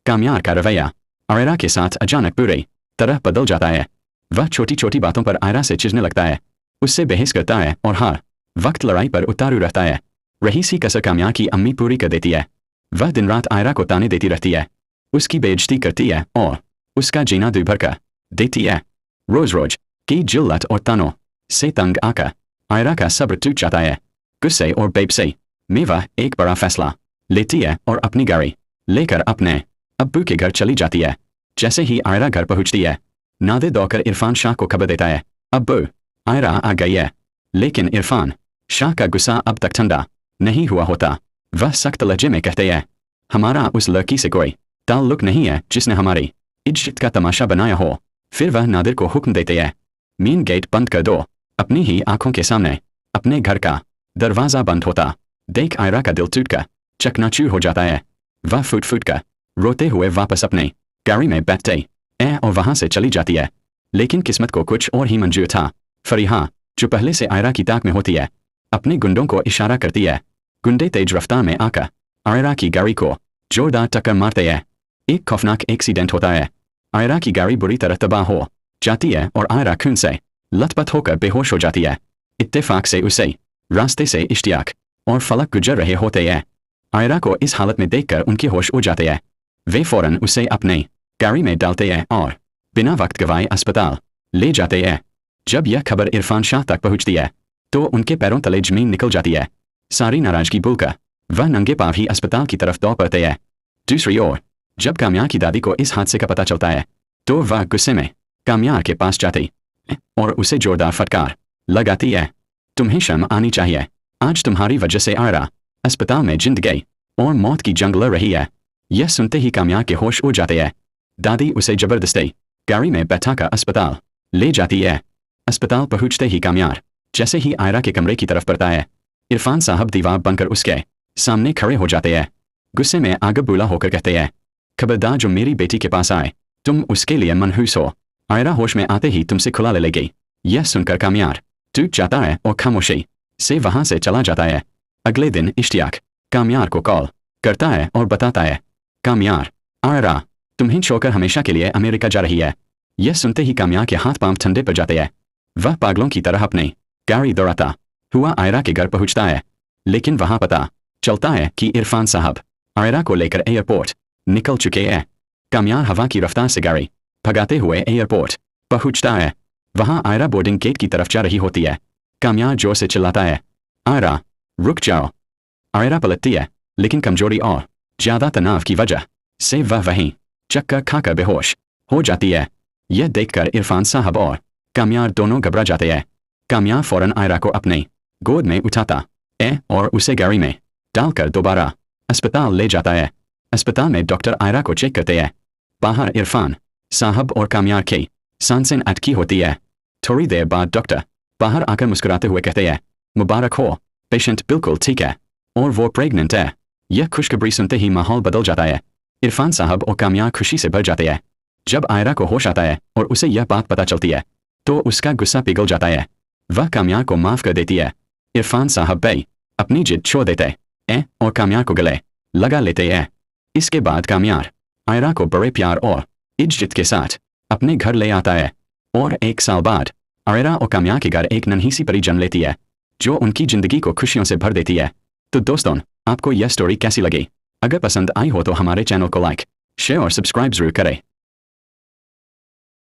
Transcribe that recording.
काम्यार का रवैया आयरा के साथ अचानक पूरी तरह बदल जाता है। वह छोटी छोटी बातों पर आयरा से चिढ़ने लगता है, उससे बहस करता है और हर वक्त लड़ाई पर उतारू रहता है। रही सी कसर काम्यार की अम्मी पूरी कर देती है। वह दिन रात आयरा को ताने देती रहती है, उसकी बेइज्जती करती है और उसका जीना दुभर कर देती है। रोज रोज की जिल्लत और तानों से तंग आकर आयरा का सब्र टूट जाता है। गुस्से और बेबसी में वह एक बड़ा फैसला लेती है और अपनी गाड़ी लेकर अपने अब्बू के घर चली जाती है। जैसे ही आयरा घर पहुंचती है, नादिर दौड़कर इरफान शाह को खबर देता है, अब्बू आयरा आ गई है। लेकिन इरफान शाह का गुस्सा अब तक ठंडा नहीं हुआ होता। वह सख्त लहजे में कहते हैं, हमारा उस लड़की से कोई ताल्लुक नहीं है जिसने हमारी इज्जत का तमाशा बनाया हो। फिर वह नादिर को हुक्म देते हैं, मेन गेट बंद कर दो। अपनी ही आंखों के सामने अपने घर का दरवाजा बंद होता देख आयरा का दिल टूटकर चकनाचूर हो जाता है। वह फूट फूट कर रोते हुए वापस अपने गाड़ी में बैठते है और वहां से चली जाती है। लेकिन किस्मत को कुछ और ही मंजूर था। फरीहा, जो पहले से आयरा की ताक में होती है, अपने गुंडों को इशारा करती है। गुंडे तेज रफ्तार में आकर आयरा की गाड़ी को जोरदार टक्कर मारते हैं। एक खौफनाक एक्सीडेंट होता है। आयरा की गाड़ी बुरी तरह तबाह हो जाती है और आयरा खून से लथपथ होकर बेहोश हो जाती है। इत्तेफाक से उसे रास्ते से इश्तियाक और फलक गुजर रहे होते हैं। आयरा को इस हालत में देखकर उनके होश उड़ जाते हैं। वे फौरन उसे अपने गाड़ी में डालते हैं और बिना वक्त गवाए अस्पताल ले जाते हैं। जब यह खबर इरफान शाह तक पहुंचती है तो उनके पैरों तले जमीन निकल जाती है। सारी नाराजगी भूलकर वह नंगे पांव ही अस्पताल की तरफ दौड़ पड़ते हैं। दूसरी ओर जब काम्यार की दादी को इस हादसे का पता चलता है तो वह गुस्से में काम्यार के पास जाती और उसे जोरदार फटकार लगाती है, तुम्हें शर्म आनी चाहिए। आज तुम्हारी वजह से आयरा अस्पताल में जिंदगी और मौत की जंग लड़ रही है। यह सुनते ही काम्यार के होश उड़ जाते हैं। दादी उसे जबरदस्ती गाड़ी में बैठाकर अस्पताल ले जाती है। अस्पताल पहुंचते ही काम्यार जैसे ही आयरा के कमरे की तरफ बढ़ता है, इरफान साहब दीवार बनकर उसके सामने खड़े हो जाते हैं। गुस्से में आगे बुला होकर कहते हैं, खबरदार जो मेरी बेटी के पास आए, तुम उसके लिए मनहूस हो। आयरा होश में आते ही तुमसे खुला ले लेगी। यह सुनकर काम्यार टूट जाता है और खामोशी से वहां से चला जाता है। अगले दिन इश्तियाक काम्यार को कॉल करता है और बताता है, काम्यार, आयरा तुम्हें छोड़कर हमेशा के लिए अमेरिका जा रही है। यह सुनते ही काम्यार के हाथ पांव ठंडे पड़ जाते हैं। वह पागलों की तरह अपनी गाड़ी दौड़ाता हुआ आयरा के घर पहुंचता है। लेकिन वहां पता चलता है कि इरफान साहब आयरा को लेकर एयरपोर्ट निकल चुके हैं। काम्यार हवा की रफ्तार से गाड़ी भगाते हुए एयरपोर्ट पहुंचता है। वहां आयरा बोर्डिंग गेट की तरफ जा रही होती है। काम्यार जोर से चिल्लाता है, आयरा रुक जाओ। आयरा पलटती है, लेकिन कमजोरी और ज्यादा तनाव की वजह से वह वहीं चक्कर खाकर बेहोश हो जाती है। यह देखकर इरफान साहब और काम्यार दोनों घबरा जाते हैं। काम्यार फौरन आयरा को अपने गोद में उठाता है और उसे गाड़ी में डालकर दोबारा अस्पताल ले जाता है। अस्पताल में डॉक्टर आयरा को चेक करते हैं। बाहर इरफान साहब और काम्यार की सांसें अटकी होती है। थोड़ी देर बाद डॉक्टर बाहर आकर मुस्कुराते हुए कहते हैं, मुबारक हो, पेशेंट बिल्कुल ठीक है और वो प्रेग्नेंट है। यह खुशखबरी सुनते ही माहौल बदल जाता है। इरफान साहब और काम्यार खुशी से भर जाते हैं। जब आयरा को होश आता है और उसे यह बात पता चलती है तो उसका गुस्सा पिघल जाता है। वह काम्यार को माफ कर देती है। इरफान साहब भाई अपनी जिद छोड़ देते हैं और काम्यार को गले लगा लेते हैं। इसके बाद काम्यार आयरा को बड़े प्यार और इज्जत के साथ अपने घर ले आता है और 1 साल बाद आयरा और काम्यार के घर एक नन्ही सी परी जन्म लेती है जो उनकी जिंदगी को खुशियों से भर देती है। तो दोस्तों, आपको यह स्टोरी कैसी लगी? अगर पसंद आई हो तो हमारे चैनल को लाइक, शेयर और सब्सक्राइब जरूर करें।